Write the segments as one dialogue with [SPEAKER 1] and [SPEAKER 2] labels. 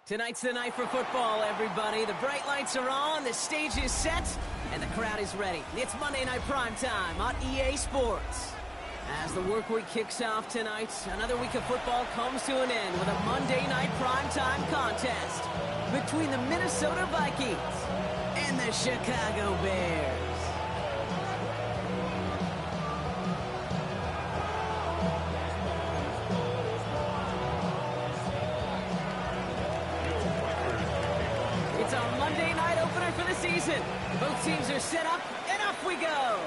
[SPEAKER 1] Tonight's the night for football, everybody. The bright lights are on, the stage is set, and the crowd is ready. It's Monday Night Primetime on EA Sports. As the work week kicks off tonight, another week of football comes to an end with a Monday Night Primetime contest between the Minnesota Vikings and the Chicago Bears. It's our Monday night opener for the season. Both teams are set up, and off we go.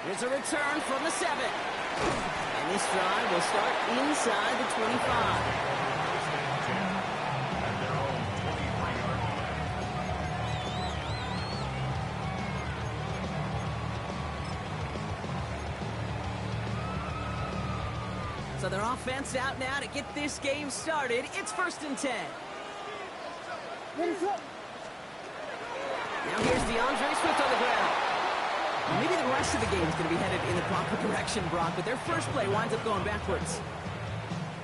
[SPEAKER 1] Here's a return from the 7. And this drive will start inside the 25. So their offense out now to get this game started. It's 1st and 10. Now here's DeAndre Swift on the ground. Well, maybe the rest of the game is going to be headed in the proper direction, Brock, but their first play winds up going backwards.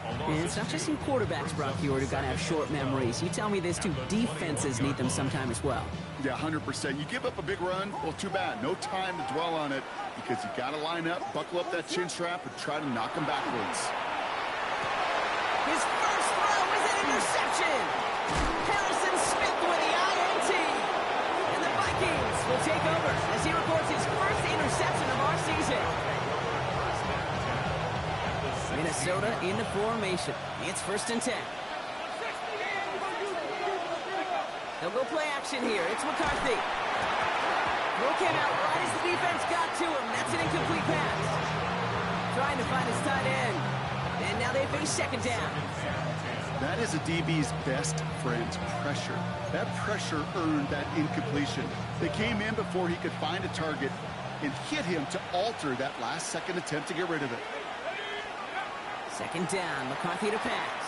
[SPEAKER 1] And it's not just in quarterbacks, Brock Huard, who got to have short memories. You tell me this too, defenses need them sometime as well.
[SPEAKER 2] Yeah, 100%. You give up a big run, well, too bad. No time to dwell on it because you got to line up, buckle up that chin strap, and try to knock them backwards.
[SPEAKER 1] His first throw is an interception. Harrison Smith with the INT. And the Vikings will take over as he records his first interception of our season. Minnesota in the formation. It's 1st and 10. They'll go play action here. It's McCarthy. Throw came out right as the defense got to him. That's an incomplete pass. Trying to find his tight end. And now they face 2nd down.
[SPEAKER 2] That is a DB's best friend, pressure. That pressure earned that incompletion. They came in before he could find a target and hit him to alter that last-second attempt to get rid of it.
[SPEAKER 1] 2nd down, McCarthy to pass.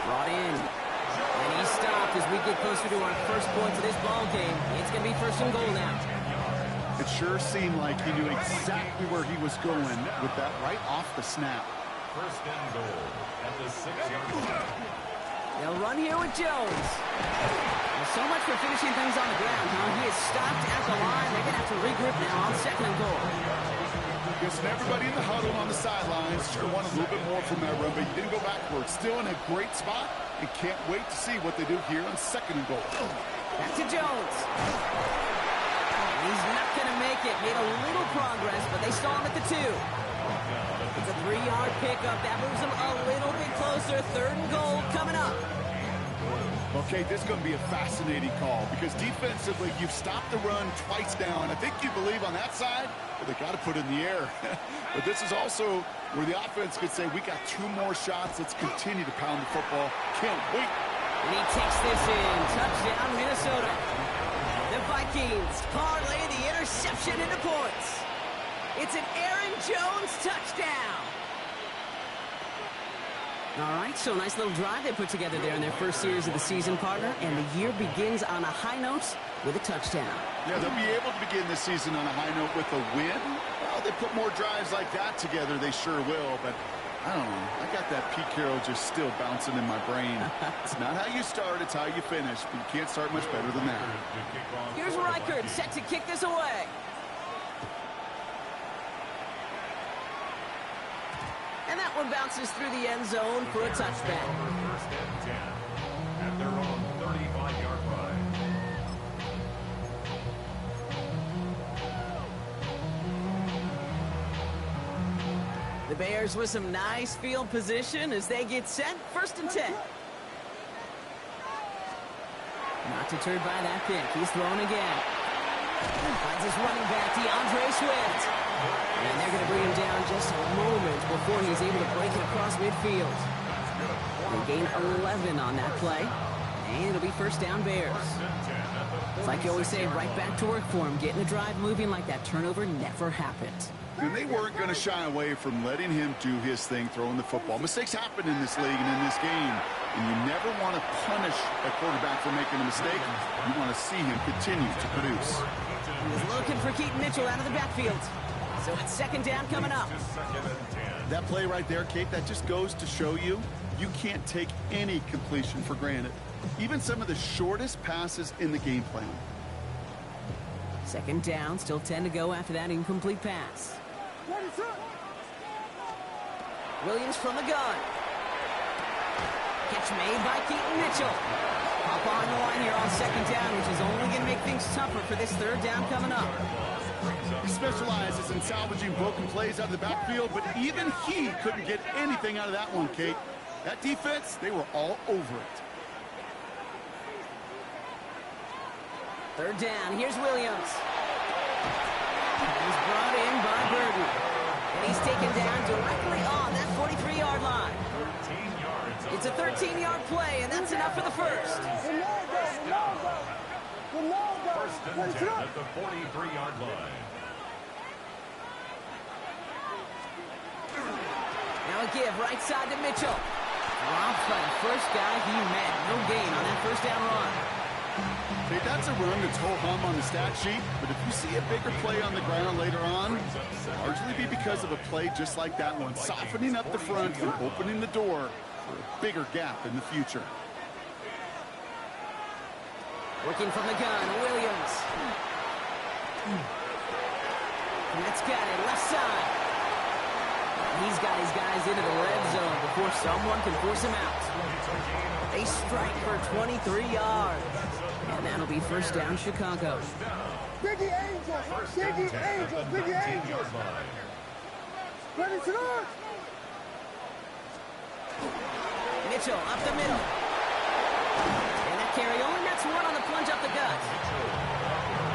[SPEAKER 1] Brought in. And he stopped as we get closer to our first points of this ball game. It's going to be 1st and goal now.
[SPEAKER 2] It sure seemed like he knew exactly where he was going with that right off the snap.
[SPEAKER 3] 1st and goal at the 6-yard line.
[SPEAKER 1] They'll run here with Jones. Well, so much for finishing things on the ground, huh? He is stopped at the line. They're going to have to regroup now on 2nd and goal.
[SPEAKER 2] Yes, and everybody in the huddle on the sidelines sure wanted a little bit more from that run, but he didn't go backwards. Still in a great spot, and can't wait to see what they do here on 2nd and goal.
[SPEAKER 1] Back to Jones. He's not going to make it. Made a little progress, but they saw him at the 2. It's a 3-yard pickup. That moves him a little bit closer. 3rd and goal coming up.
[SPEAKER 2] Okay, this is going to be a fascinating call because defensively, you've stopped the run twice now, and I think you believe on that side, but they got to put it in the air. But this is also where the offense could say, we got 2 more shots. Let's continue to pound the football. Can't wait.
[SPEAKER 1] And he takes this in. Touchdown, Minnesota. The Vikings parlay the interception into points. It's an Aaron Jones touchdown. All right, so nice little drive they put together there in their first series of the season, partner, and the year begins on a high note with a touchdown.
[SPEAKER 2] Yeah, they'll be able to begin this season on a high note with a win. Well, they put more drives like that together, they sure will, but I don't know. I got that Pete Carroll just still bouncing in my brain. It's not how you start, it's how you finish, but you can't start much better than that.
[SPEAKER 1] Here's Reichard set to kick this away. And that one bounces through the end zone for a touchback.
[SPEAKER 3] 1st and 10 at their own 35-yard line.
[SPEAKER 1] The Bears with some nice field position as they get set. 1st and 10. Not deterred by that pick. He's throwing again. Finds his running back, DeAndre Swift. And they're going to bring him down just a moment before he's able to break it across midfield. They gain 11 on that play. And it'll be 1st down Bears. It's like you always say, right back to work for him. Getting the drive moving like that turnover never happened.
[SPEAKER 2] And they weren't going to shy away from letting him do his thing, throwing the football. Mistakes happen in this league and in this game. And you never want to punish a quarterback for making a mistake. You want to see him continue to produce.
[SPEAKER 1] He was looking for Keaton Mitchell out of the backfield. So it's second down coming up.
[SPEAKER 2] That play right there, Kate, that just goes to show you, you can't take any completion for granted. Even some of the shortest passes in the game plan.
[SPEAKER 1] Second down, still 10 to go after that incomplete pass. Williams from the gun. Catch made by Keaton Mitchell. Hop on the line here on second down, which is only going to make things tougher for this third down coming up.
[SPEAKER 2] He specializes in salvaging broken plays out of the backfield, but even he couldn't get anything out of that one, Kate. That defense, they were all over it.
[SPEAKER 1] Third down, here's Williams. He's brought in by Burton. And he's taken down directly on that 43-yard line. It's a 13-yard play, and that's enough for the first.
[SPEAKER 3] First and 10 at the 43-yard line.
[SPEAKER 1] Now a give right side to Mitchell. Dropped by the first guy he met. No gain on that first down run.
[SPEAKER 2] Hey, that's a run that's ho-hum on the stat sheet, but if you see a bigger play on the ground later on, largely be because of a play just like that one, softening up the front and opening the door for a bigger gap in the future.
[SPEAKER 1] Working from the gun, Williams. And that's got it, left side. He's got his guys into the red zone before someone can force him out. They strike for 23 yards. And that'll be first down, Chicago.
[SPEAKER 4] Biggie Angel! Biggie Angel! Biggie Angel! Ready to run!
[SPEAKER 1] Mitchell up the middle. And that carry only nets one on the plunge up the gut.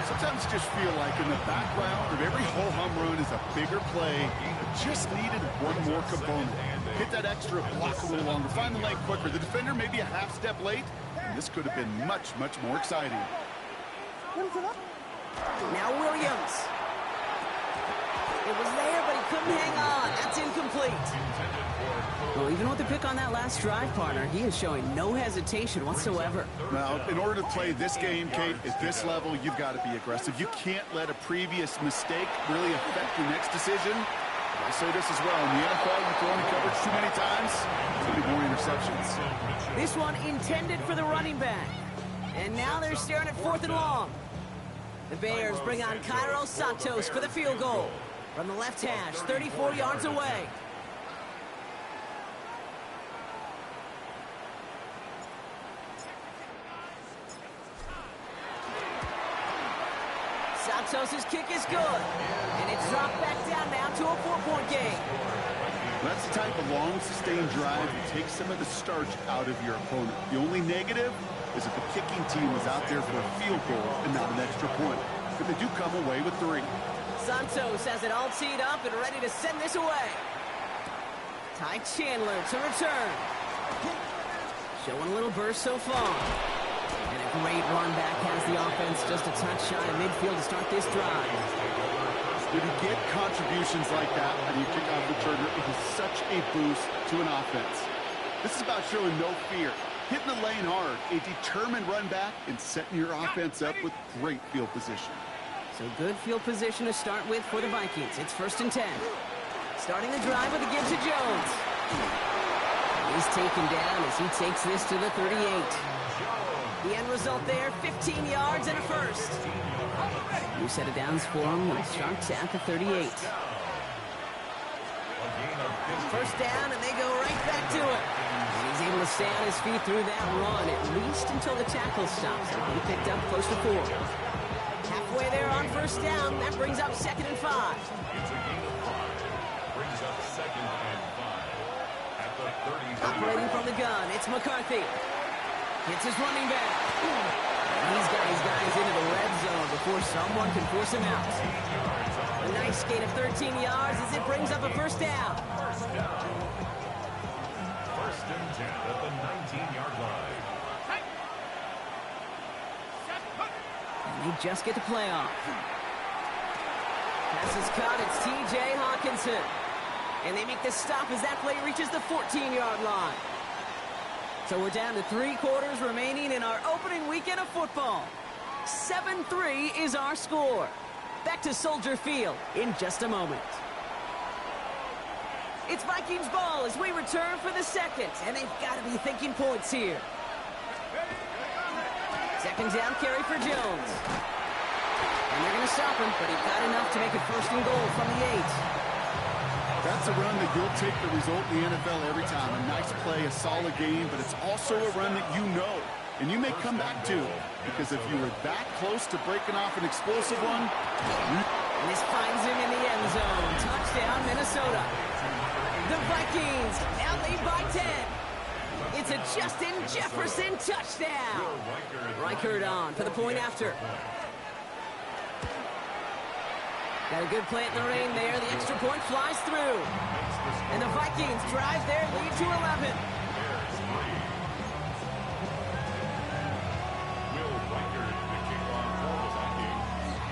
[SPEAKER 2] Sometimes you just feel like in the background of every ho-hum run is a bigger play that just needed one more component. Hit that extra block a little longer, find the lane quicker. The defender may be a half step late, and this could have been much, much more exciting.
[SPEAKER 1] Now Williams. It was there, but he couldn't hang on. That's incomplete. Well, even with the pick on that last drive, partner, he is showing no hesitation whatsoever.
[SPEAKER 2] Now, in order to play this game, Kate, at this level, you've got to be aggressive. You can't let a previous mistake really affect your next decision. I say this as well. In the NFL, you throw in coverage too many times, there's going to be more interceptions.
[SPEAKER 1] This one intended for the running back. And now they're staring at 4th and long. The Bears bring on Cairo Santos for the field goal. From the left hash, 34 yards away. Santos' kick is good. And it's dropped back down now to a 4-point game.
[SPEAKER 2] That's the type of long, sustained drive that takes some of the starch out of your opponent. The only negative is that the kicking team is out there for a field goal and not an extra point. But they do come away with 3.
[SPEAKER 1] Santos has it all teed up and ready to send this away. Ty Chandler to return. Showing a little burst so far. And a great run back has the offense just a touch shy of midfield to start this drive.
[SPEAKER 2] When you get contributions like that and you kick off returner, it is such a boost to an offense. This is about showing no fear, hitting the lane hard, a determined run back, and setting your offense up with great field position.
[SPEAKER 1] So good field position to start with for the Vikings. It's 1st and 10. Starting the drive with a give to Jones. He's taken down as he takes this to the 38. The end result there, 15 yards and a first. New set of downs for him when it starts at the 38. First down, and they go right back to it. And he's able to stay on his feet through that run, at least until the tackle stops. He picked up close to 4. Halfway there on first down, that brings up 2nd and 5.
[SPEAKER 3] It's a gain of 5. Brings up 2nd and 5 at the 30.
[SPEAKER 1] Operating from the gun, it's McCarthy. Hits his running back. He's got his guys into the red zone before someone can force him out. A nice gain of 13 yards as it brings up a first down.
[SPEAKER 3] First down. 1st and 10 at the 19-yard line.
[SPEAKER 1] And they just get the play off. Pass is caught. It's T.J. Hawkinson. And they make the stop as that play reaches the 14-yard line. So we're down to 3 quarters remaining in our opening weekend of football. 7-3 is our score. Back to Soldier Field in just a moment. It's Vikings ball as we return for the second, and they've got to be thinking points here. Second down carry for Jones. And they're going to stop him, but he got enough to make it first and goal from the 8.
[SPEAKER 2] That's a run that you'll take the result in the NFL every time. A nice play, a solid game, but it's also a run that you know, and you may come back to, because if you were that close to breaking off an explosive one,
[SPEAKER 1] and this finds him in the end zone. Touchdown, Minnesota. The Vikings now lead by 10. It's a Justin Jefferson touchdown. Reichard on for the point after. Got a good play in the rain there. The extra point flies through. And the Vikings drive their lead to 11.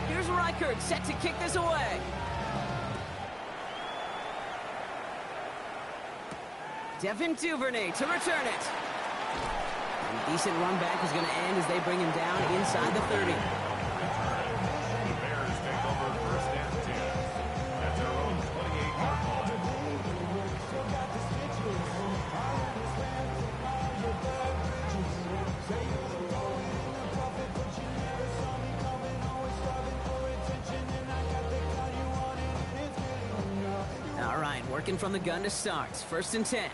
[SPEAKER 1] Here's Reichard set to kick this away. Devin Duvernay to return it. And a decent run back is going to end as they bring him down inside the 30.
[SPEAKER 3] The Bears take over first and 10 at their own 28-yard line.
[SPEAKER 1] All right, working from the gun to start. First and 10.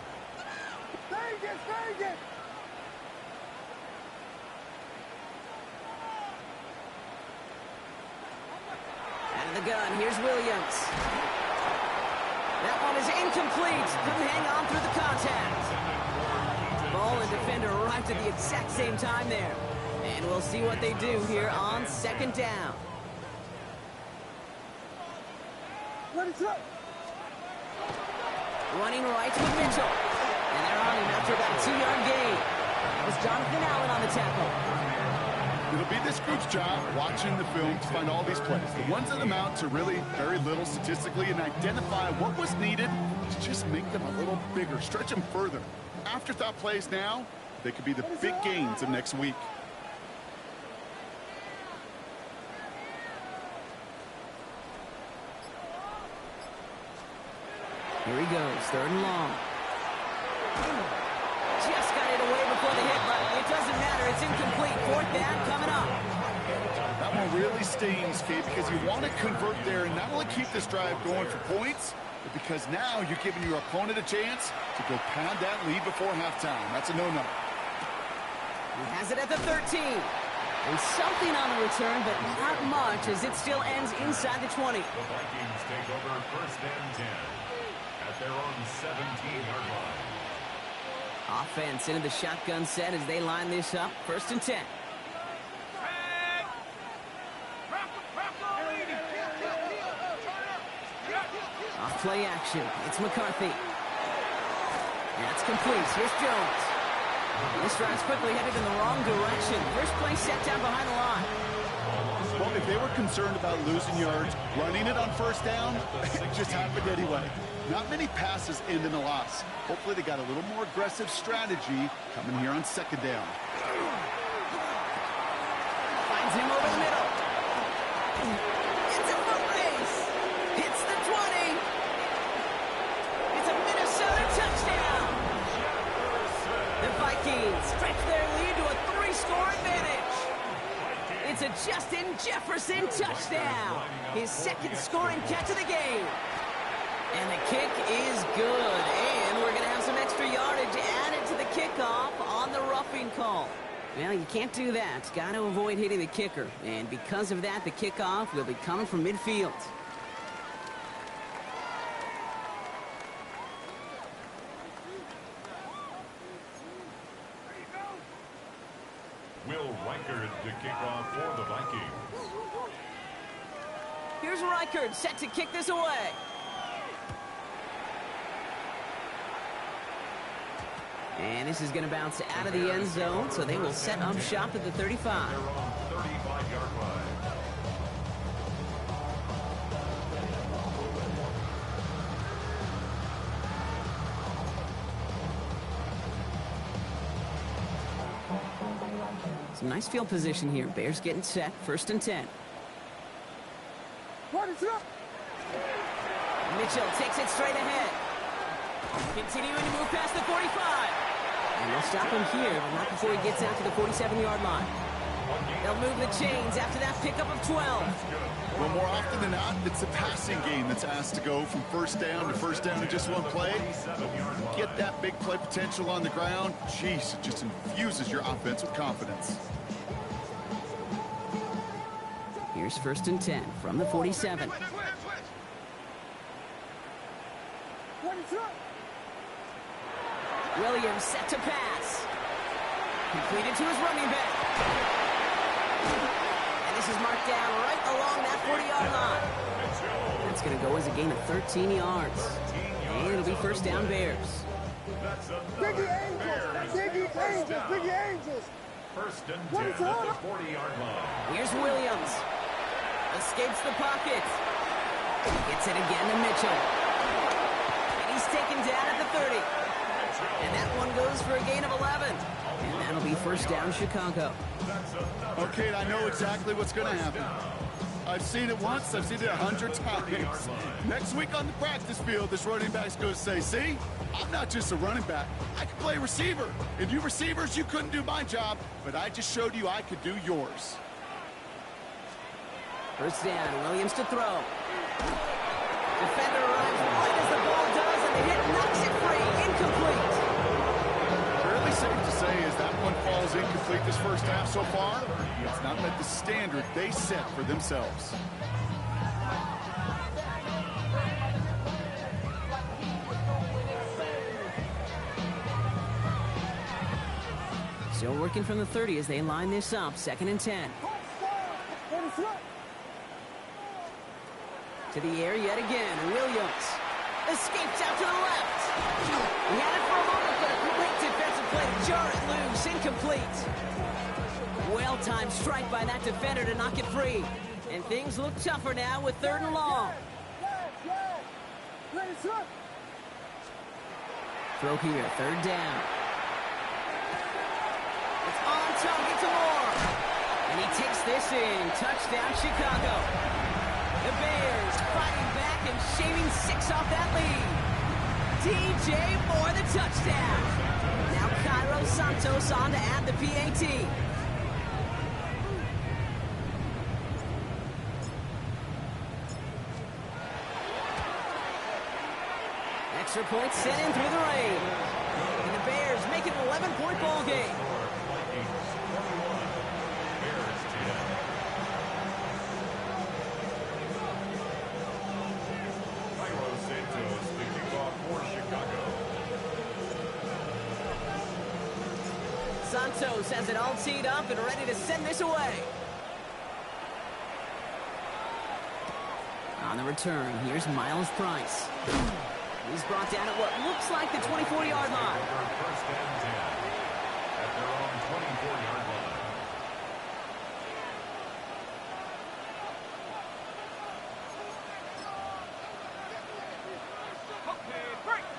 [SPEAKER 4] Vegas!
[SPEAKER 1] Out of the gun, here's Williams. That one is incomplete. Couldn't hang on through the contact. Ball and defender arrived at the exact same time there. And we'll see what they do here on second down.
[SPEAKER 4] What is up?
[SPEAKER 1] Running right with Mitchell. And they're on him after about a 2-yard gain. That was Jonathan Allen on the tackle.
[SPEAKER 2] it'll be this group's job watching the film to find all these plays. The ones that amount to really very little statistically and identify what was needed to just make them a little bigger, stretch them further. Afterthought plays now, they could be the big gains of next week.
[SPEAKER 1] Here he goes, third and long. Just got it away before the hit, but it doesn't matter. It's incomplete. Fourth down coming up.
[SPEAKER 2] That one really stings, Kate, because you want to convert there and not only keep this drive going for points, but because now you're giving your opponent a chance to go pad that lead before halftime. That's a no-no.
[SPEAKER 1] He has it at the 13. And something on the return, but not much, as it still ends inside the 20.
[SPEAKER 3] The Vikings take over first and 10 at their own 17-yard line.
[SPEAKER 1] Offense into the shotgun set as they line this up. First and 10. Off play action. It's McCarthy. That's complete. Here's Jones. This drive's quickly headed in the wrong direction. First play set down behind the line.
[SPEAKER 2] Well, if they were concerned about losing yards, running it on first down, it just happened anyway. Not many passes end in a loss. Hopefully they got a little more aggressive strategy coming here on second down.
[SPEAKER 1] Finds him over the middle. It's a foot race. Hits the 20. It's a Minnesota touchdown. The Vikings stretch their lead to a 3-score advantage. It's a Justin Jefferson touchdown. His second scoring catch of the game. And the kick is good. And we're going to have some extra yardage added to the kickoff on the roughing call. Well, you can't do that. Got to avoid hitting the kicker. And because of that, the kickoff will be coming from midfield.
[SPEAKER 3] Will Reichard to kick off for the Vikings.
[SPEAKER 1] Here's Reichard set to kick this away. And this is going to bounce out of the end zone, so they will set up shop at the 35.
[SPEAKER 3] They're on 35-yard line.
[SPEAKER 1] Some nice field position here. Bears getting set. First and 10.
[SPEAKER 4] up?
[SPEAKER 1] Mitchell takes it straight ahead. Continuing to move past the 45. And they'll stop him here, but not before he gets out to the 47-yard line. They'll move the chains after that pickup of 12.
[SPEAKER 2] Well, more often than not, it's a passing game that's asked to go from first down in just one play. Get that big play potential on the ground. Jeez, it just infuses your offense with confidence.
[SPEAKER 1] Here's 1st and 10 from the 47. Williams set to pass. Completed to his running back. And this is marked down right along that 40-yard line. That's going to go as a gain of 13 yards. And it'll be 1st down Bears.
[SPEAKER 4] Biggie Angels! Biggie Angels! Biggie Angels!
[SPEAKER 3] 1st and 10 at the 40-yard line.
[SPEAKER 1] Here's Williams. Escapes the pocket. Gets it again to Mitchell. And he's taken down at the 30. And that one goes for a gain of 11. And that'll be 1st down Chicago.
[SPEAKER 2] Okay, I know exactly what's going to happen. I've seen it once, I've seen it 100 times. Next week on the practice field, this running back's going to say, see, I'm not just a running back. I can play receiver. And you receivers, you couldn't do my job, but I just showed you I could do yours.
[SPEAKER 1] 1st down, Williams to throw. Defender arrives right as the ball does, and the hit knocks it free. Incomplete.
[SPEAKER 2] Fairly safe to say as that one falls incomplete this first half so far, it's not met the standard they set for themselves.
[SPEAKER 1] Still working from the 30 as they line this up. 2nd and 10. To the air yet again. Williams escapes out to the left. He had it for a moment, but a great defensive play to jar it loose. Incomplete. Well-timed strike by that defender to knock it free. And things look tougher now with 3rd and long. Throw here, 3rd down. It's on target to Moore. And he takes this in. Touchdown, Chicago. The Bears fighting back and shaving 6 off that lead. DJ Moore the touchdown. Now Cairo Santos on to add the PAT. Extra point sent in through the rain. And the Bears make it an 11-point ball game. Santos has it all teed up and ready to send this away. On the return, here's Miles Price. He's brought down at what looks like the 24-yard line.
[SPEAKER 3] 1st and 10 at their own 24-yard line.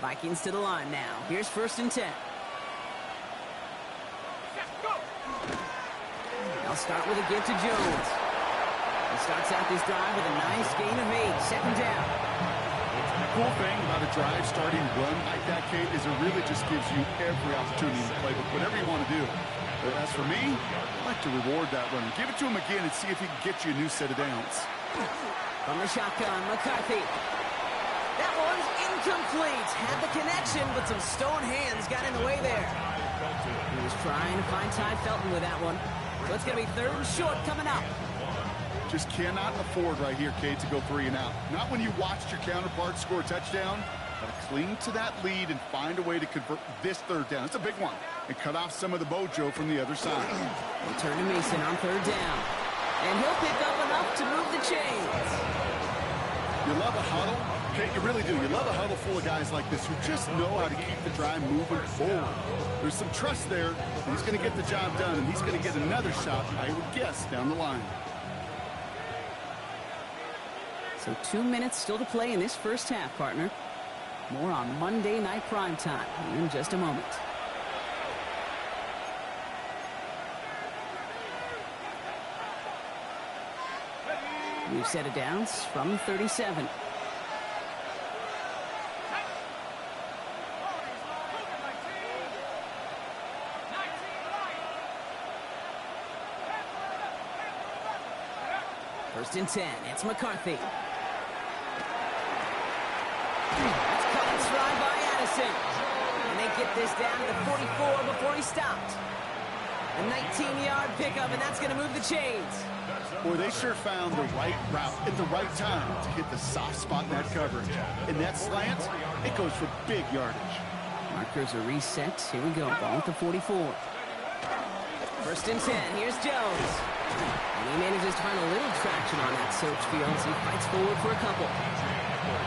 [SPEAKER 1] Vikings to the line now. Here's 1st and 10. They'll start with a give to Jones. He starts out this drive with a nice gain of 8. 2nd down.
[SPEAKER 2] The cool thing about a drive starting run like that, Kate, is it really just gives you every opportunity in the playbook, whatever you want to do. But as for me, I like to reward that runner. Give it to him again and see if he can get you a new set of downs.
[SPEAKER 1] From the shotgun, McCarthy. That one's incomplete. Had the connection, but some stone hands got in the way there. He was trying to find Ty Felton with that one. So it's going to be 3rd and short coming up.
[SPEAKER 2] Just cannot afford right here, Kate, to go 3 and out. Not when you watched your counterpart score a touchdown. Got to cling to that lead and find a way to convert this 3rd down. It's a big one. And cut off some of the mojo from the other side.
[SPEAKER 1] They turn to Mason on 3rd down. And he'll pick up enough to move the chains.
[SPEAKER 2] You love a huddle? Kate, you really do. You love a huddle full of guys like this who just know how to keep the drive moving forward. There's some trust there. He's going to get the job done, and he's going to get another shot, I would guess, down the line.
[SPEAKER 1] So 2 minutes still to play in this first half, partner. More on Monday Night Primetime in just a moment. We've set it down from 37. First and 10. It's McCarthy. That's cut and stride by Addison. And they get this down to the 44 before he stopped. A 19-yard pickup, and that's going to move the chains.
[SPEAKER 2] Boy, they sure found the right route at the right time to hit the soft spot in that coverage. And that slant, it goes for big yardage.
[SPEAKER 1] Markers are reset. Here we go. Ball at the 44. First and 10. Here's Jones. And he manages to find a little traction on that search field as he fights forward for a couple.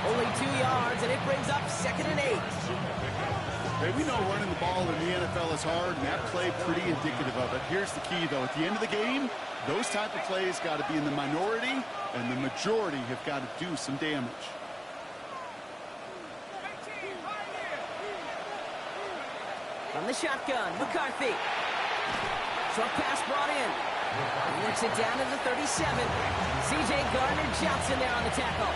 [SPEAKER 1] Only 2 yards, and it brings up 2nd and 8.
[SPEAKER 2] Hey, we know running the ball in the NFL is hard, and that play pretty indicative of it. Here's the key, though. At the end of the game, those type of plays got to be in the minority, and the majority have got to do some damage.
[SPEAKER 1] From the shotgun, McCarthy. Short pass brought in. He works it down to the 37. C.J. Gardner-Johnson there on the tackle.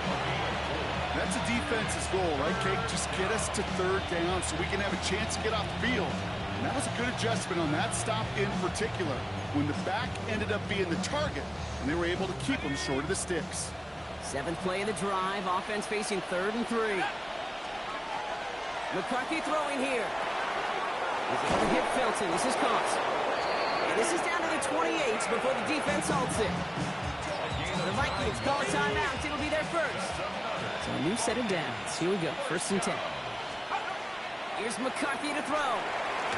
[SPEAKER 2] That's a defense's goal, right, Kate? Just get us to 3rd down so we can have a chance to get off the field. And that was a good adjustment on that stop in particular, when the back ended up being the target, and they were able to keep them short of the sticks.
[SPEAKER 1] 7th play of the drive. Offense facing 3rd and 3. McCarthy throwing here. He's able to hit Felton. This is caught. And this is down to the 28 before the defense halts it. The Vikings call a timeout. It'll be their first. So a new set of downs. Here we go. 1st and 10. Here's McCarthy to throw.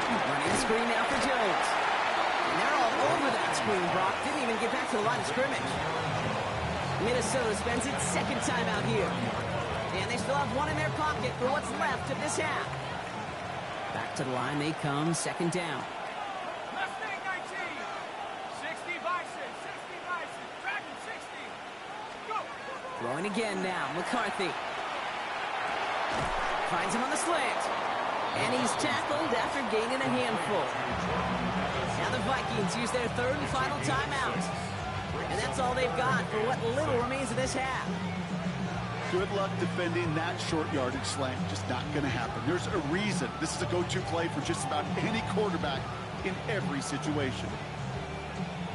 [SPEAKER 1] Running the screen now for Jones. And they're all over that screen, Brock. Didn't even get back to the line of scrimmage. Minnesota spends its 2nd timeout here. And they still have one in their pocket for what's left of this half. Back to the line they come. 2nd down. Throwing again now. McCarthy. Finds him on the slant. And he's tackled after gaining a handful. Now the Vikings use their 3rd and final timeout. And that's all they've got for what little remains of this half.
[SPEAKER 2] Good luck defending that short yardage slant. Just not going to happen. There's a reason this is a go-to play for just about any quarterback in every situation.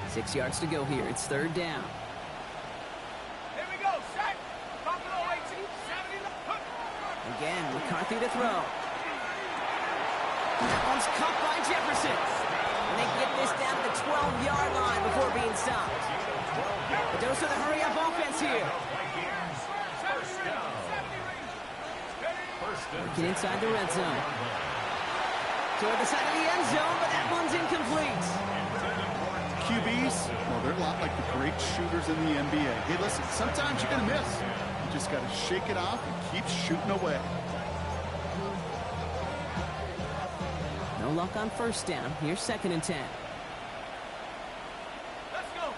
[SPEAKER 1] 6 yards to go here. It's 3rd down. Again, McCarthy to throw. That one's caught by Jefferson. And they get this down to the 12-yard line before being stopped. The dose of the hurry-up offense here. Working inside the red zone. Toward the side of the end zone, but that one's incomplete.
[SPEAKER 2] QBs, well, they're a lot like the great shooters in the NBA. Hey, listen, sometimes you're going to miss. You just got to shake it off and keep shooting away.
[SPEAKER 1] No luck on 1st down. Here's 2nd and 10.
[SPEAKER 4] Let's go.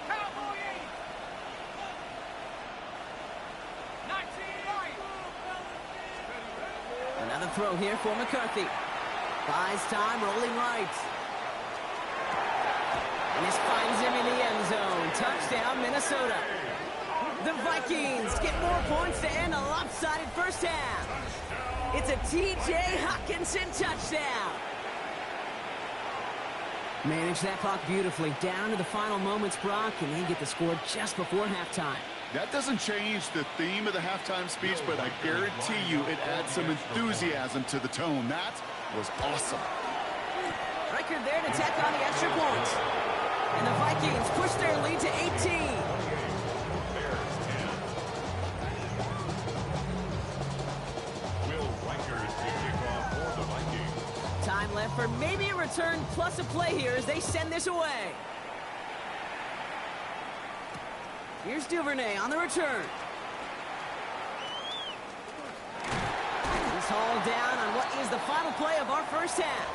[SPEAKER 4] Cowboy 8. 19 right.
[SPEAKER 1] Another throw here for McCarthy. Buys time, rolling right. And this finds him in the end zone. Touchdown, Minnesota. The Vikings get more points to end a lopsided first half. It's a T.J. Hockenson touchdown. Manage that clock beautifully. Down to the final moments, Brock, and they get the score just before halftime.
[SPEAKER 2] That doesn't change the theme of the halftime speech, but I guarantee you it adds some enthusiasm to the tone. That was awesome.
[SPEAKER 1] Record there to tack on the extra points. And the Vikings push their lead to 18. Time left for maybe a return plus a play here as they send this away. Here's Duvernay on the return. He's hauled down on what is the final play of our first half.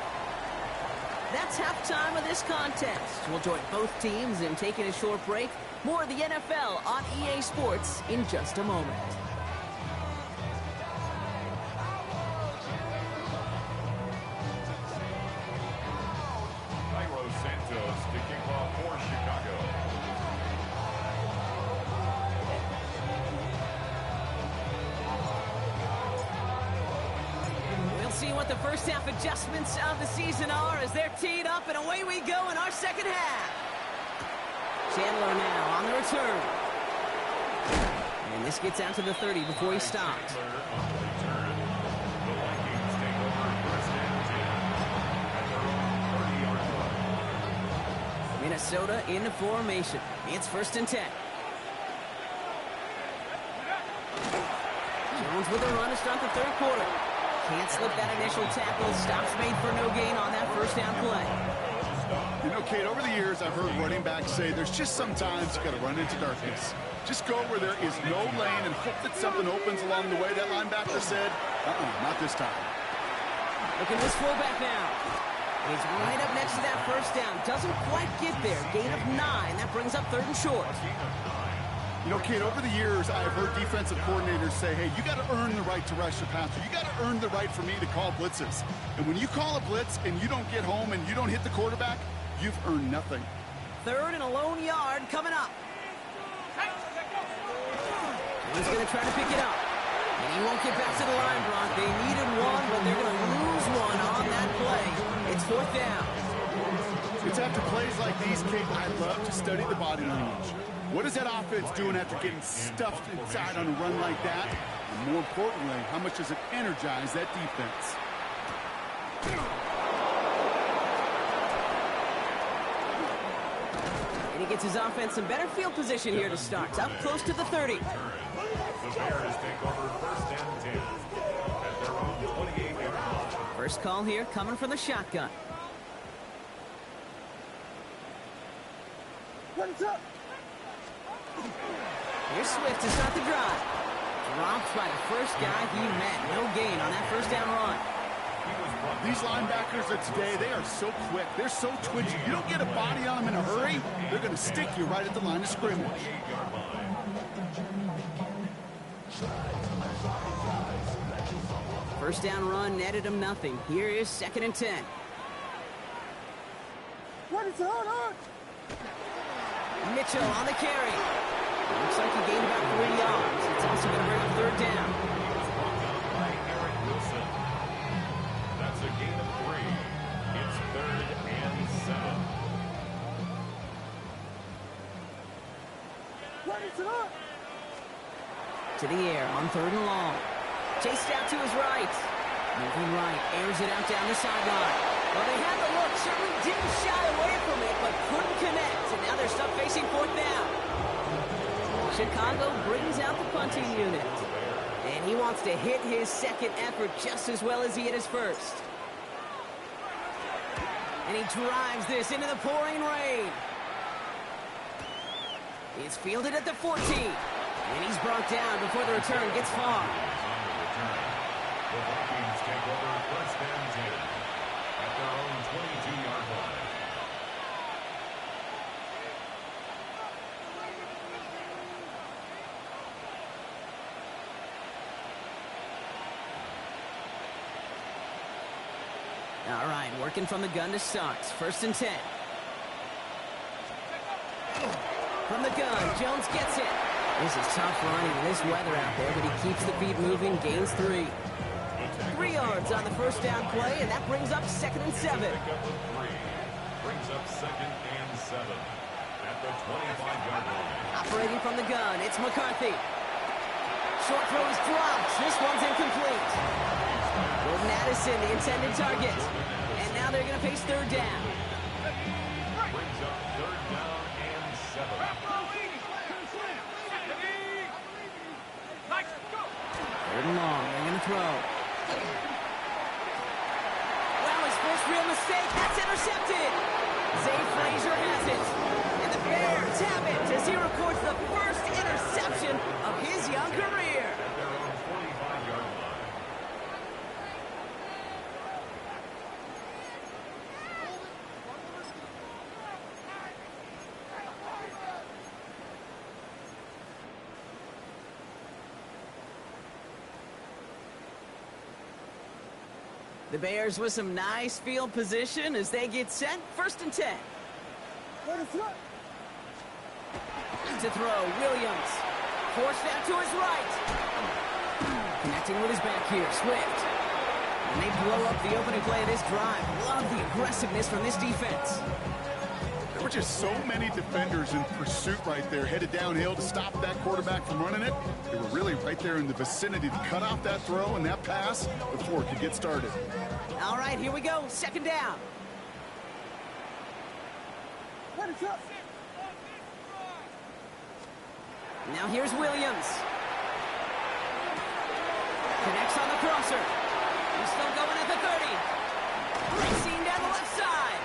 [SPEAKER 1] That's halftime of this contest. We'll join both teams in taking a short break. More of the NFL on EA Sports in just a moment.
[SPEAKER 3] Cairo Santos to kick off for Chicago.
[SPEAKER 1] what the first half adjustments of the season are as they're teed up, and away we go in our second half. Chandler now on the return. And this gets out to the 30 before he stops. Minnesota into formation. It's 1st and 10. Jones with a run to start the third quarter. Can't slip that initial tackle. Stops made for no gain on that first down play.
[SPEAKER 2] You know, Kate, over the years, I've heard running backs say there's just sometimes you got to run into darkness. Just go where there is no lane and hope that something opens along the way. That linebacker said, not this time.
[SPEAKER 1] Look at this fullback now. He's right up next to that first down. Doesn't quite get there. Gain of 9. That brings up 3rd and short.
[SPEAKER 2] You know, Kate, over the years, I've heard defensive coordinators say, hey, you got to earn the right to rush the passer. You got to earn the right for me to call blitzes. And when you call a blitz and you don't get home and you don't hit the quarterback, you've earned nothing.
[SPEAKER 1] 3rd and a lone yard coming up. He's going to try to pick it up. And he won't get back to the line, Brock. They needed one, but they're going to lose one on that play. It's 4th down.
[SPEAKER 2] It's after plays like these, Kate, I love to study the body language. What is that offense doing after getting stuffed inside on a run like that? And more importantly, how much does it energize that defense?
[SPEAKER 1] And he gets his offense in better field position here to start. Up close to the 30.
[SPEAKER 3] The Bears take over 1st and 10 at their own 28-yard line.
[SPEAKER 1] First call here coming from the shotgun.
[SPEAKER 4] What's up?
[SPEAKER 1] Here's Swift to start the drive. Dropped by the first guy he met. No gain on that first down run.
[SPEAKER 2] These linebackers of today, they are so quick. They're so twitchy. You don't get a body on them in a hurry, they're going to stick you right at the line of scrimmage.
[SPEAKER 1] First down run netted him nothing. Here is 2nd and 10.
[SPEAKER 4] What is on?
[SPEAKER 1] Mitchell on the carry. Looks like he gained about 3 yards. It's also going to bring up 3rd down.
[SPEAKER 3] By Eric Wilson. That's a gain of 3. It's 3rd and 7.
[SPEAKER 4] What is on?
[SPEAKER 1] To the air on 3rd and long. Chased out to his right. Moving right. Airs it out down the sideline. Well, they had the look. Certainly didn't shy away from it, but couldn't connect. And now they're stuck facing 4th down. Chicago brings out the punting unit. And he wants to hit his second effort just as well as he hit his first. And he drives this into the pouring rain. It's fielded at the 14. And he's brought down before the return gets far.
[SPEAKER 3] The Vikings take over 1st and 10 at their own 22-yard line.
[SPEAKER 1] All right, working from the gun to start. 1st and 10. From the gun, Jones gets it. This is tough running in this weather out there, but he keeps the feet moving, gains 3. 3 yards on the first down play, and that brings up 2nd and 7.
[SPEAKER 3] Pick up with 3. Brings up 2nd and 7 at the 25-yard line.
[SPEAKER 1] Operating from the gun, it's McCarthy. Short throw is dropped. This one's incomplete. Jordan Addison, the intended target. And now they're going to face 3rd down.
[SPEAKER 3] Brings up 3rd down and 7.
[SPEAKER 1] 3rd and long, they're going to throw. Well, his first real mistake, that's intercepted. Zay Frazier has it. And the Bears have it as he records the first interception of his young career.
[SPEAKER 3] At their own 45-yard line.
[SPEAKER 1] The Bears with some nice field position as they get set. 1st and 10.
[SPEAKER 4] What is up?
[SPEAKER 1] To throw, Williams. Forced out to his right. Connecting with his back here, Swift. And they blow up the opening play of this drive. Love the aggressiveness from this defense.
[SPEAKER 2] There were just so many defenders in pursuit right there, headed downhill to stop that quarterback from running it. They were really right there in the vicinity to cut off that throw and that pass before it could get started.
[SPEAKER 1] All right, here we go. Second down. Now here's Williams. Connects on the crosser. He's still going at the 30. Racing down the left side.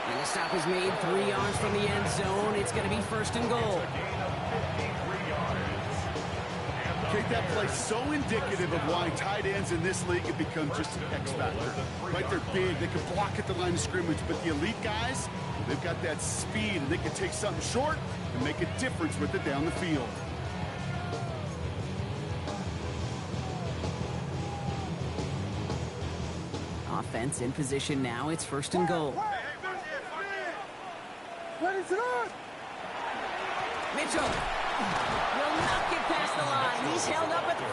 [SPEAKER 1] And the stop is made 3 yards from the end zone. It's going to be first and goal.
[SPEAKER 2] Okay, that play so indicative of why tight ends in this league have become just an X factor. Right, they're big, they can block at the line of scrimmage, but the elite guys, they've got that speed, and they can take something short and make a difference with it down the field.
[SPEAKER 1] Offense in position now. It's first and goal. Mitchell will not get past the line. He's held up at the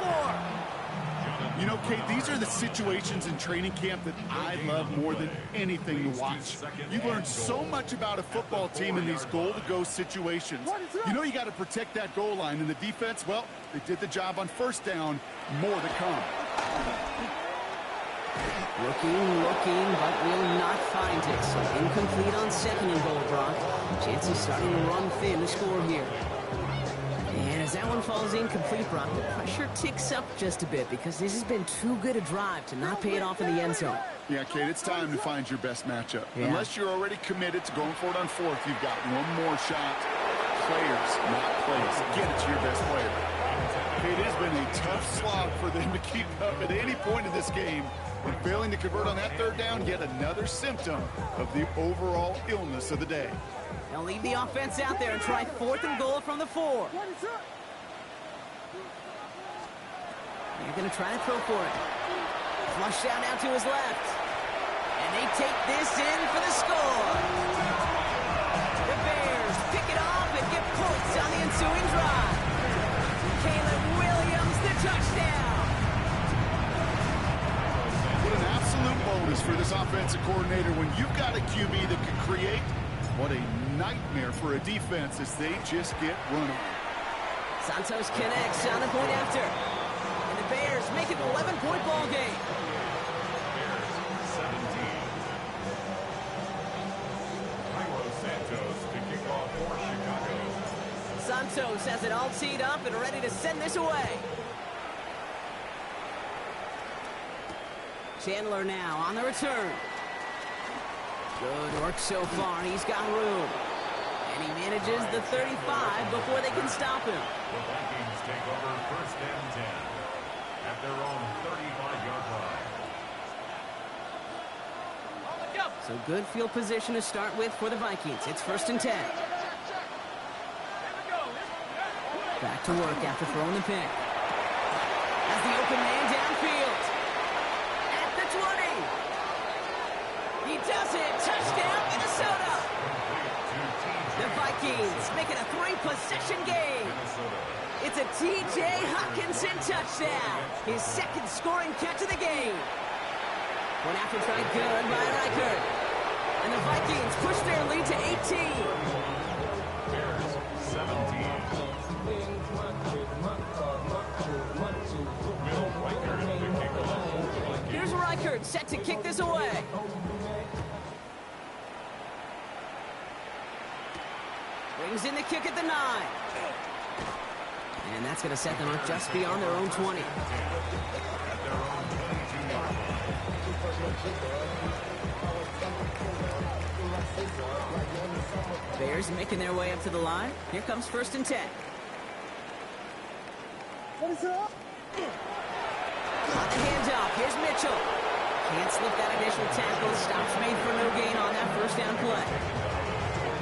[SPEAKER 1] 4.
[SPEAKER 2] You know, Kate, these are the situations in training camp that I love more than anything to watch. You learn so much about a football team in these goal-to-go situations. You know you got to protect that goal line, and the defense, well, they did the job on first down. More to come.
[SPEAKER 1] Looking, but will not find it. So incomplete on second and goal, Brock. Chances starting to run thin to score here. And as that one falls incomplete, Brock, the pressure ticks up just a bit because this has been too good a drive to not pay it off in the end zone.
[SPEAKER 2] Yeah, Kate, it's time to find your best matchup.
[SPEAKER 1] Yeah.
[SPEAKER 2] Unless you're already committed to going for it on fourth, you've got one more shot. Players, not plays. Get it to your best player. It has been a tough slog for them to keep up at any point in this game. And failing to convert on that third down, yet another symptom of the overall illness of the day.
[SPEAKER 1] They'll leave the offense out there and try fourth and goal from the 4. They're going to try to throw for it. Flushed out now to his left. And they take this in for the score. The Bears pick it off and get points on the ensuing drive. Caleb Williams, the touchdown.
[SPEAKER 2] What an absolute bonus for this offensive coordinator when you've got a QB that can create. What a nightmare for a defense as they just get run on.
[SPEAKER 1] Santos connects on the point after. And the Bears make it an 11-point ball game.
[SPEAKER 3] Bears 17. Cairo Santos to kick off for Chicago.
[SPEAKER 1] Santos has it all teed up and ready to send this away. Chandler now on the return. Good work so far. He's got room. And he manages the 35 before they can stop him.
[SPEAKER 3] The Vikings take over first and 10 at their own 35-yard line.
[SPEAKER 1] So good field position to start with for the Vikings. It's first and 10. Back to work after throwing the pick. Has the open man downfield. At the 20. He does it. Touchdown, Minnesota. The Vikings make it a 3-possession game. It's a T.J. Hockenson touchdown. His second scoring catch of the game. One after try good by Reichert. And the Vikings push their lead to 18.
[SPEAKER 3] Bears 17. Will Reichert to kick off for the Vikings.
[SPEAKER 1] Here's Reichert set to kick this away. Brings in the kick at the 9. And that's going to set them up just beyond their own 20. Bears making their way up to the line. Here comes first and 10. On the handoff, here's Mitchell. Can't slip that initial tackle. Stops made for no gain on that first down play.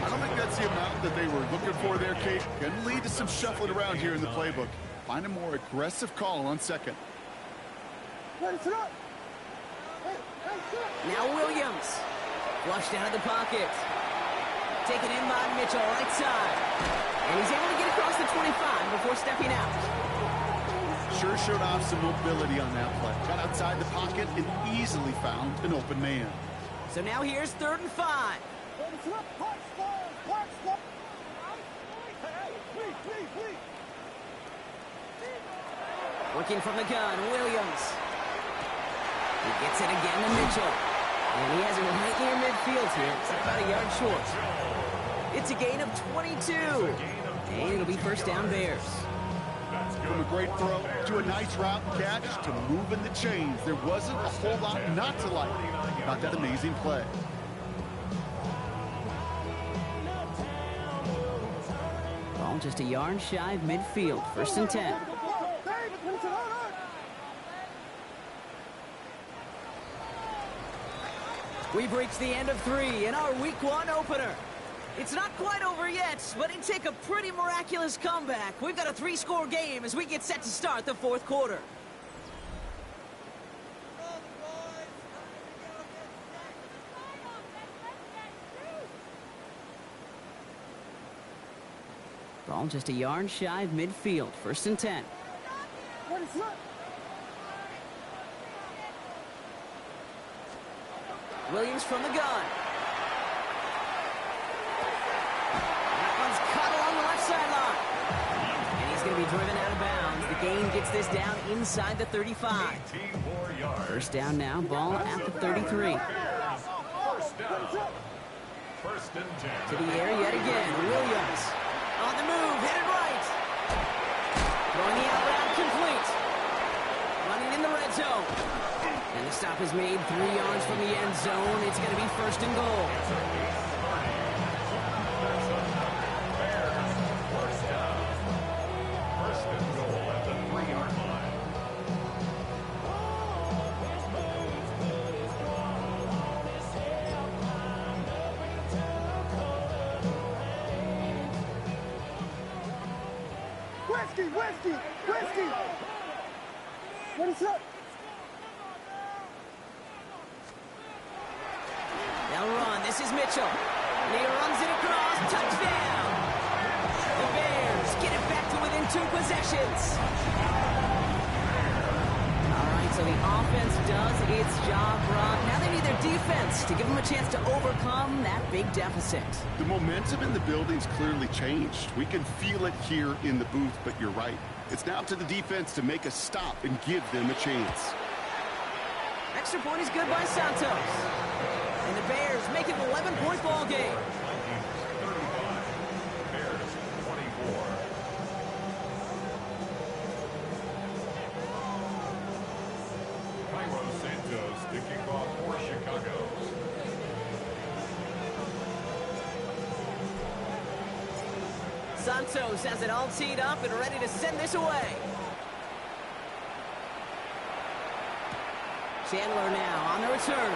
[SPEAKER 2] I don't think that's the amount that they were looking for there, Kate. Can lead to some shuffling around here in the playbook. Find a more aggressive call on second.
[SPEAKER 1] Now Williams. Flushed out of the pocket. Taken in by Mitchell, right side. And he's able to get across the 25 before stepping out.
[SPEAKER 2] sure showed off some mobility on that play. Got outside the pocket and easily found an open man.
[SPEAKER 1] So now here's 3rd and 5. Working from the gun, Williams. He gets it again to Mitchell. And he has it right near midfield here. It's about a yard short. It's a gain of 22. And it'll be 1st down Bears.
[SPEAKER 2] From a great throw to a nice route and catch to moving the chains. There wasn't a whole lot not to like about that amazing play.
[SPEAKER 1] Ball just a yard shy of midfield. 1st and 10. We've reached the end of 3 in our Week 1 opener. It's not quite over yet, but it'd take a pretty miraculous comeback. We've got a 3-score game as we get set to start the 4th quarter. Ball just a yard shy of midfield. 1st and 10. Williams from the gun. That one's cut along the left sideline. And he's going to be driven out of bounds. The gain gets this down inside the 35. 1st down now, ball at the 33. To the air yet again, Williams. On the move, headed right. Throwing the out route complete. Running in the red zone. And the stop is made 3 yards from the end zone. It's going to be 1st and goal.
[SPEAKER 3] First and goal at the 3-yard line.
[SPEAKER 4] Whiskey! What is up?
[SPEAKER 1] They'll run. This is Mitchell. And he runs it across. Touchdown! The Bears get it back to within 2 possessions. All right, so the offense does its job, Rob. Now they need their defense to give them a chance to overcome that big deficit.
[SPEAKER 2] The momentum in the building's clearly changed. We can feel it here in the booth, but you're right. It's now to the defense to make a stop and give them a chance.
[SPEAKER 1] Extra point is good by Santos. And the Bears make it an 11-point ball game.
[SPEAKER 3] Bears 24. Cairo Santos to kick off for Chicago.
[SPEAKER 1] Santos has it all teed up and ready to send this away. Chandler now on the return.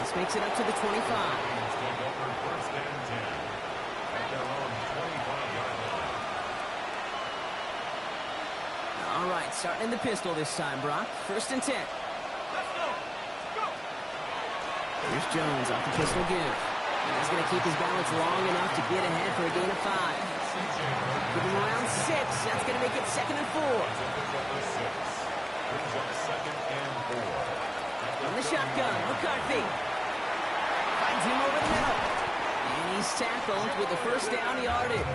[SPEAKER 1] This makes it up to the 25.
[SPEAKER 3] First and 10 at their own 25-yard line.
[SPEAKER 1] All right, starting in the pistol this time, Brock. 1st and 10. Here's Jones off the pistol give. And he's going to keep his balance long enough to get ahead for a gain of 5. Give him around 6. That's going to make it 2nd and 4.
[SPEAKER 3] Second and 4.
[SPEAKER 1] From the shotgun, McCarthy. Finds him over the middle. And he's tackled with the 1st down yardage.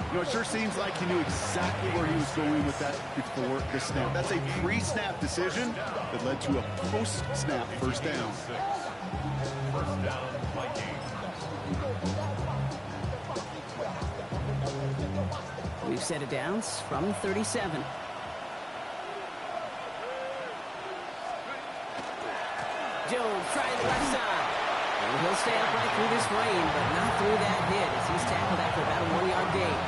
[SPEAKER 2] You know, it sure seems like he knew exactly where he was going with that before the snap. That's a pre-snap decision that led to a post-snap 1st down.
[SPEAKER 3] 1st down, Vikings.
[SPEAKER 1] We've set it down from 37. Jones trying the left side. And he'll stay upright through this rain, but not through that hit as he's tackled after about a 1-yard gain.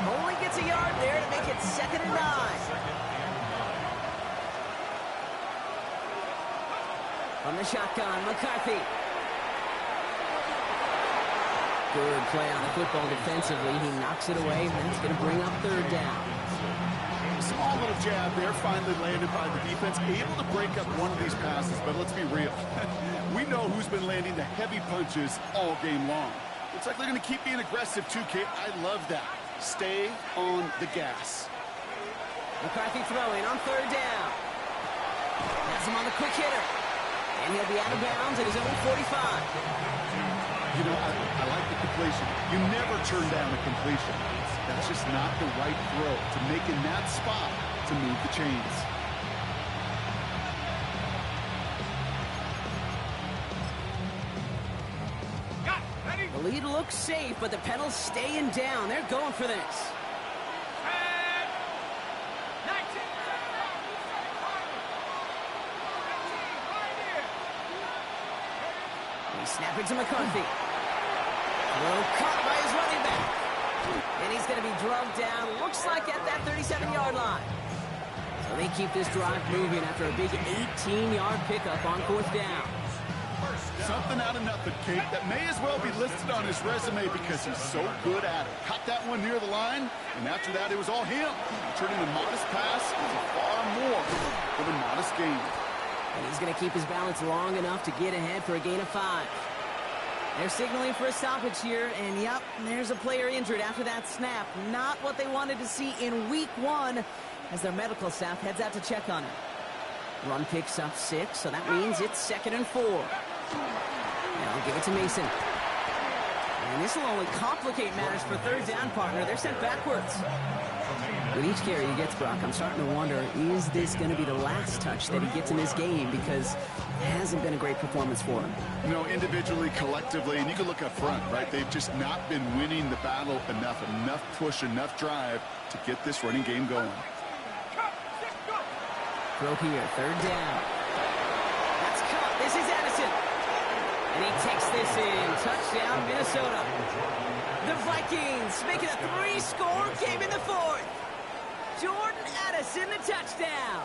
[SPEAKER 1] Only gets a yard there to make it 2nd and 9. From the shotgun, McCarthy. Good play on the football defensively. He knocks it away, and that's going to bring up 3rd down.
[SPEAKER 2] Small little jab there, finally landed by the defense. Able to break up one of these passes, but let's be real. We know who's been landing the heavy punches all game long. Looks like they're going to keep being aggressive too, Kate. I love that. stay on the gas.
[SPEAKER 1] McCarthy throwing on third down. Has him on the quick hitter. And he'll be out of bounds at his own 45.
[SPEAKER 2] You know, I like the completion. You never turn down a completion. That's just not the right throw to make in that spot to move the chains.
[SPEAKER 1] The lead looks safe, but the pedal's staying down. They're going for this. He's snapping to McCarthy. Throw caught by his running back. And he's going to be drugged down, looks like at that 37-yard line. So they keep this drive moving after a big 18-yard pickup on fourth down.
[SPEAKER 2] Something out of nothing, Kate, that may as well be listed on his resume because he's so good at it. Caught that one near the line, and after that, it was all him. Turning a modest pass into far more than a modest gain.
[SPEAKER 1] And he's going to keep his balance long enough to get ahead for a gain of 5. They're signaling for a stoppage here, and yep, there's a player injured after that snap. Not what they wanted to see in week 1 as their medical staff heads out to check on him. Run picks up 6, so that means it's 2nd and 4. And I'll give it to Mason. And this will only complicate matters for third down, partner. They're sent backwards. With each carry he gets, Brock, I'm starting to wonder, is this going to be the last touch that he gets in this game? Because it hasn't been a great performance for him.
[SPEAKER 2] You know, individually, collectively, and you can look up front, right? They've just not been winning the battle enough push, enough drive to get this running game going.
[SPEAKER 1] Throw here, third down. That's caught. This is Addison. And he takes this in. Touchdown, Minnesota. The Vikings make it a 3-score game in the 4th. Jordan Addison, the touchdown.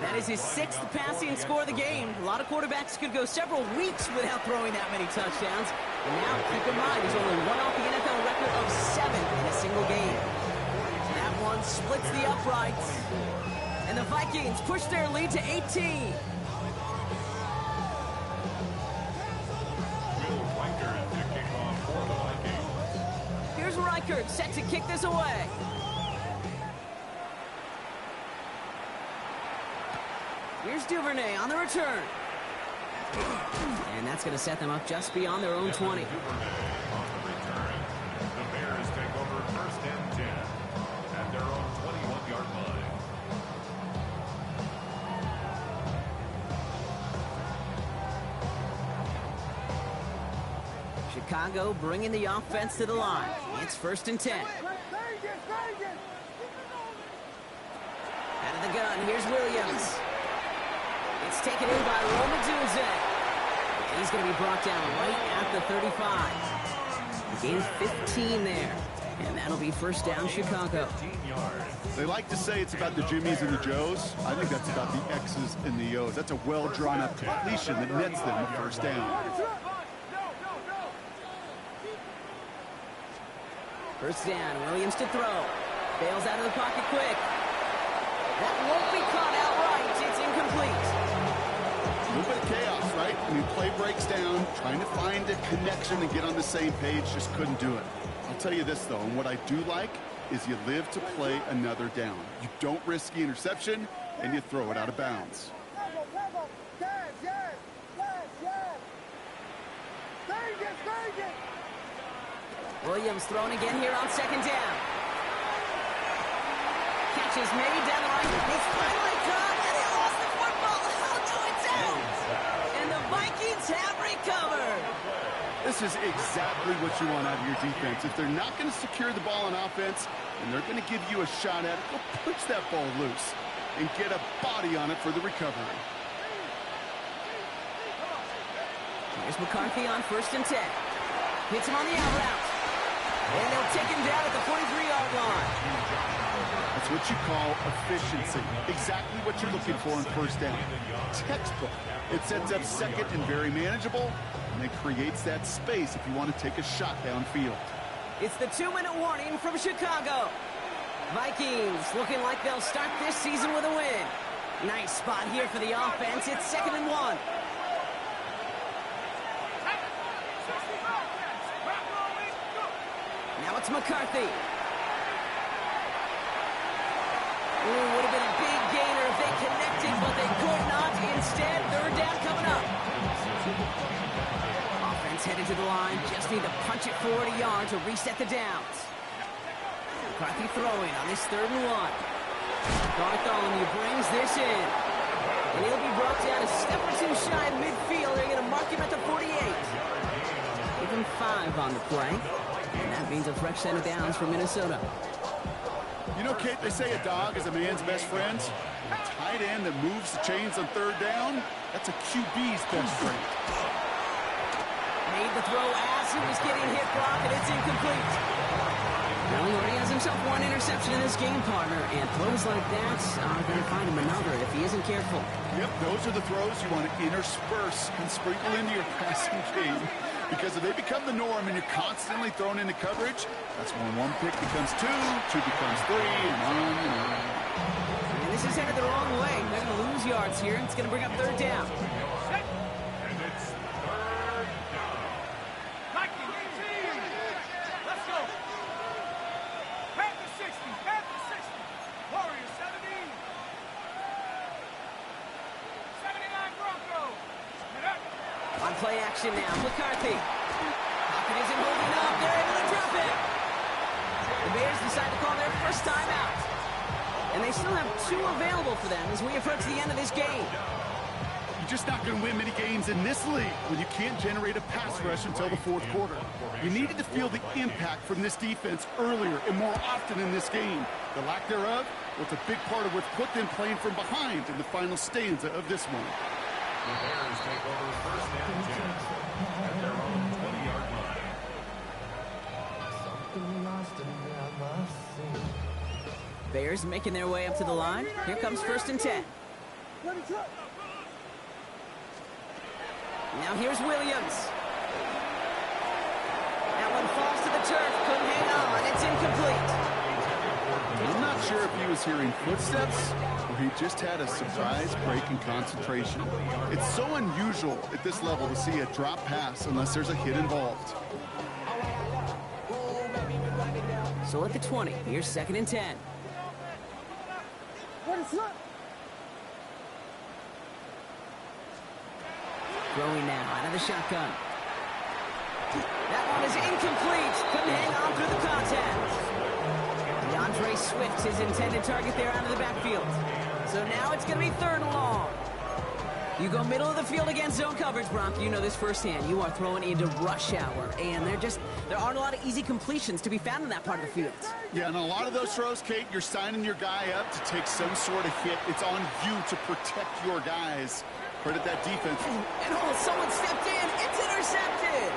[SPEAKER 1] That is his 6th passing score of the game. A lot of quarterbacks could go several weeks without throwing that many touchdowns. And now, keep in mind, he's only one off the NFL record of 7 in a single game. That one splits the uprights. And the Vikings push their lead to 18. Here's Reichert set to kick this away. Here's Duvernay on the return. And that's going to set them up just beyond their own 20.
[SPEAKER 3] On the return, the Bears take over 1st and 10 at their own 21-yard line.
[SPEAKER 1] Chicago bringing the offense to the line. It's 1st and 10. Out of the gun, here's Williams. It's taken in by Romadunze. And he's going to be brought down right at the 35. A gain of 15 there. And that'll be 1st down, Chicago.
[SPEAKER 2] They like to say it's about the Jimmies and the Joes. I think that's about the X's and the O's. That's a well-drawn-up completion that nets them a 1st down.
[SPEAKER 1] 1st down, Williams to throw. Bails out of the pocket quick. That won't be caught outright. It's incomplete.
[SPEAKER 2] A little bit of chaos, right? I mean, play breaks down, trying to find a connection and get on the same page, just couldn't do it. I'll tell you this, though, and what I do like is you live to play another down. You don't risk the interception, and you throw it out of bounds.
[SPEAKER 1] Williams thrown again here on 2nd down. Catch is made down the line. He's finally caught, and he lost the football. How do it down? And the Vikings have recovered.
[SPEAKER 2] This is exactly what you want out of your defense. If they're not going to secure the ball on offense, and they're going to give you a shot at it, go push that ball loose and get a body on it for the recovery.
[SPEAKER 1] Here's McCarthy on 1st and 10. Hits him on the out route. And they'll take him down at the 43-yard line.
[SPEAKER 2] That's what you call efficiency. Exactly what you're looking for in 1st down. Textbook. It sets up 2nd and very manageable, and it creates that space if you want to take a shot downfield.
[SPEAKER 1] It's the 2-minute warning from Chicago. Vikings looking like they'll start this season with a win. Nice spot here for the offense. It's 2nd and 1. it's McCarthy. Ooh, would have been a big gainer if they connected, but they could not. Instead, third down coming up. Offense headed to the line. Just need to punch it 40 yards to reset the downs. McCarthy throwing on this 3rd and 1. Bartholomew brings this in. And he'll be brought down a step or two shy of midfield. They're going to mark him at the 48. Give him 5 on the play. And that means a fresh set of downs for Minnesota.
[SPEAKER 2] You know, Kate, they say a dog is a man's best friend. A tight end that moves the chains on 3rd down, that's a QB's best friend.
[SPEAKER 1] Made the throw as he was getting hit, Brock, and it's incomplete. Well, he already has himself 1 interception in this game, partner, and throws like that are going to find him another if he isn't careful.
[SPEAKER 2] Yep, those are the throws you want to intersperse and sprinkle into your passing game. Because if they become the norm and you're constantly thrown into coverage, that's when 1 pick becomes 2, 2 becomes 3, and on and on.
[SPEAKER 1] And this is headed the wrong way. They're going to lose yards here, and it's going to bring up 3rd down.
[SPEAKER 3] And it's 3rd down.
[SPEAKER 4] Let's go. Panther 60. Warriors 70. 79 Broncos.
[SPEAKER 1] On play action now, McCarthy. Pocket isn't holding up. They're able to drop it. The Bears decide to call their first timeout. And they still have 2 available for them as we approach the end of this game.
[SPEAKER 2] You're just not going to win many games in this league when you can't generate a pass rush until the 4th quarter. You needed to feel the impact from this defense earlier and more often in this game. The lack thereof was a big part of what put them playing from behind in the final stanza of this one.
[SPEAKER 3] The Bears take over 1st and 10 at their own 20-yard line.
[SPEAKER 1] Bears making their way up to the line. Here comes 1st and 10. Now here's Williams. That one falls to the turf. Couldn't hang on. It's incomplete.
[SPEAKER 2] I'm not sure if he was hearing footsteps or he just had a surprise break in concentration. It's so unusual at this level to see a drop pass unless there's a hit involved.
[SPEAKER 1] So at the 20, here's 2nd and 10. Throwing now out of the shotgun. That one is incomplete. Couldn't hang on through the contact. DeAndre Swift, his intended target there out of the backfield. So now it's going to be 3rd and long. You go middle of the field against zone coverage, Brock. You know this firsthand. You are throwing into rush hour, and there aren't a lot of easy completions to be found in that part of the field.
[SPEAKER 2] Yeah, and a lot of those throws, Kate, you're signing your guy up to take some sort of hit. It's on you to protect your guys. Credit that defense.
[SPEAKER 1] And someone stepped in. It's intercepted.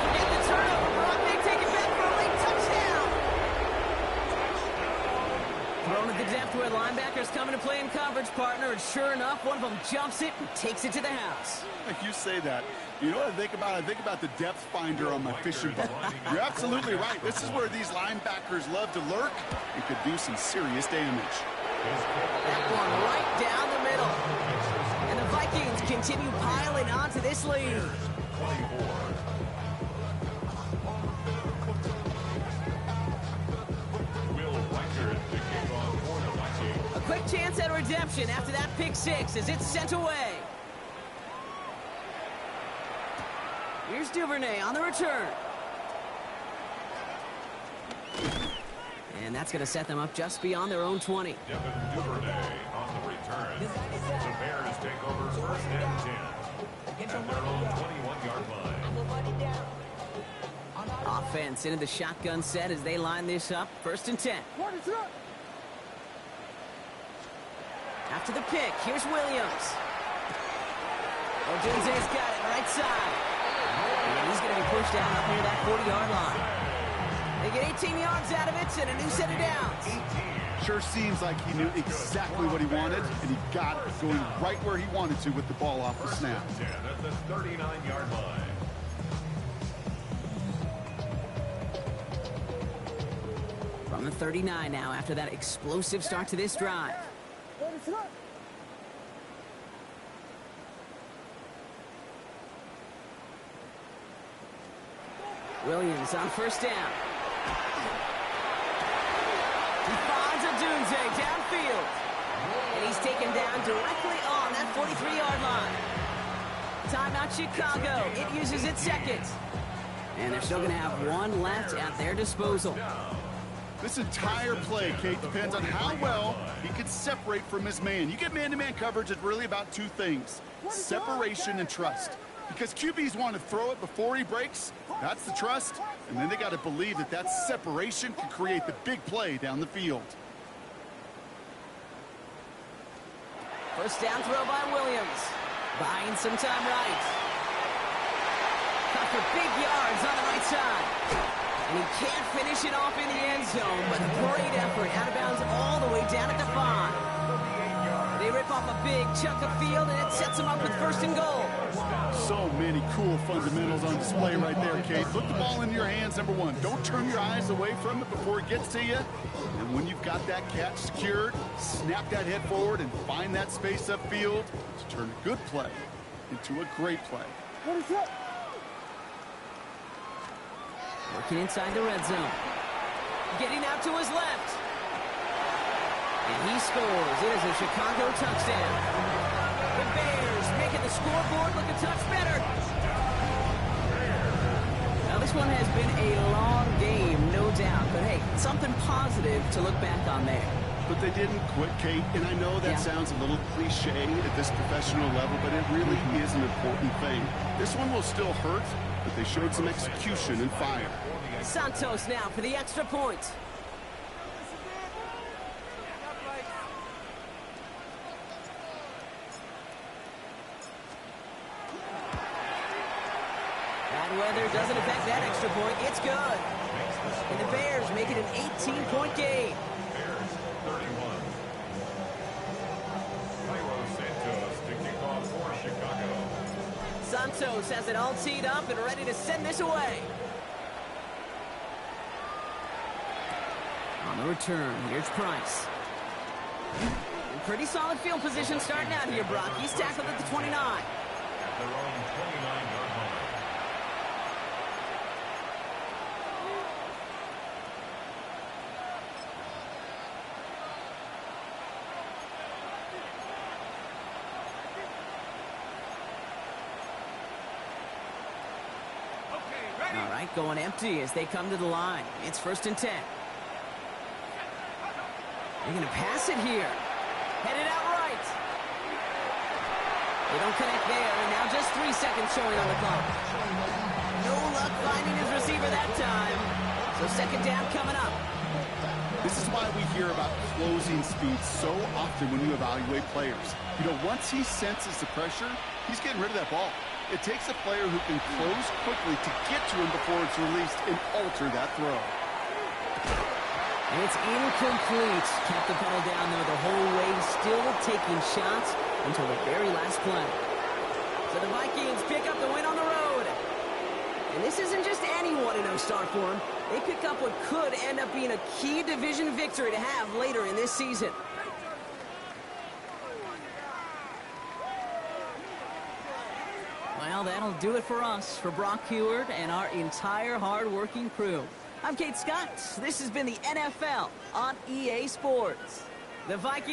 [SPEAKER 1] Forget the turnover, Brock. They take it back for a late touchdown. Thrown at the depth where linebackers coming to play in coverage, partner, and sure enough, one of them jumps it and takes it to the house.
[SPEAKER 2] You say that. You know what I think about? I think about the depth finder on my fishing boat. You're absolutely right. This is where these linebackers love to lurk and could do some serious damage.
[SPEAKER 1] That one right down the middle. And the Vikings continue piling onto this lead. A quick chance at redemption after that pick 6 as it's sent away. Here's Duvernay on the return. And that's going to set them up just beyond their own 20.
[SPEAKER 3] Devin Duvernay on the return. The Bears take over 1st and 10 at their own 21-yard line.
[SPEAKER 1] Offense into the shotgun set as they line this up. 1st and 10. After the pick, here's Williams. Odunze's got it right side. And he's going to be pushed down up near that 40-yard line. They get 18 yards out of it and a new set of downs.
[SPEAKER 2] Sure seems like he knew exactly what he wanted, and he got it going right where he wanted to with the ball off the snap.
[SPEAKER 3] At the 39-yard line.
[SPEAKER 1] From the 39 now after that explosive start to this drive. Williams on first down. He finds Odunze downfield. And he's taken down directly on that 43-yard line. Timeout Chicago. It uses its second. And they're still going to have one left at their disposal.
[SPEAKER 2] This entire play, Kate, depends on how well he can separate from his man. You get man-to-man coverage, it's really about two things: separation and trust. Because QBs want to throw it before he breaks, that's the trust, and then they got to believe that that separation can create the big play down the field.
[SPEAKER 1] First down throw by Williams. Buying some time right. Cut for big yards on the right side. And he can't finish it off in the end zone, but a great effort out of bounds all the way down at the 5. They rip off a big chunk of field, and it sets them up with first and goal.
[SPEAKER 2] So many cool fundamentals on display right there, Kate. Put the ball in your hands, number one. Don't turn your eyes away from it before it gets to you. And when you've got that catch secured, snap that head forward and find that space upfield to turn a good play into a great play.
[SPEAKER 1] Working inside the red zone. Getting out to his left. And he scores. It is a Chicago touchdown. The Bears making the scoreboard look a touch better. Now this one has been a long game, no doubt. But hey, something positive to look back on there.
[SPEAKER 2] But they didn't quit, Kate, and I know that sounds a little cliche at this professional level, but it really is an important thing. This one will still hurt, but they showed some execution and fire.
[SPEAKER 1] Santos now for the extra point. Bad weather doesn't affect that extra point. It's good. And the Bears make it an 18-point game.
[SPEAKER 3] Bears 31. Cairo Santos to kick off for Chicago.
[SPEAKER 1] Santos has it all teed up and ready to send this away. On the return, here's Price. Pretty solid field position starting out here, Brock. He's tackled at the 29.
[SPEAKER 3] At their own 29-yard line.
[SPEAKER 1] All right, going empty as they come to the line. It's 1st and 10. They're going to pass it here. Headed out right. They don't connect there, and now just 3 seconds showing on the clock. No luck finding his receiver that time. So 2nd down coming up.
[SPEAKER 2] This is why we hear about closing speed so often when you evaluate players. You know, once he senses the pressure, he's getting rid of that ball. It takes a player who can close quickly to get to him before it's released and alter that throw.
[SPEAKER 1] And it's incomplete. Kept the pedal down, though, the whole way, still taking shots until the very last play. So the Vikings pick up the win on the road. And this isn't just any 1-0 start for them. They pick up what could end up being a key division victory to have later in this season. Well, that'll do it for us, for Brock Huard and our entire hard-working crew. I'm Kate Scott. This has been the NFL on EA Sports. The Vikings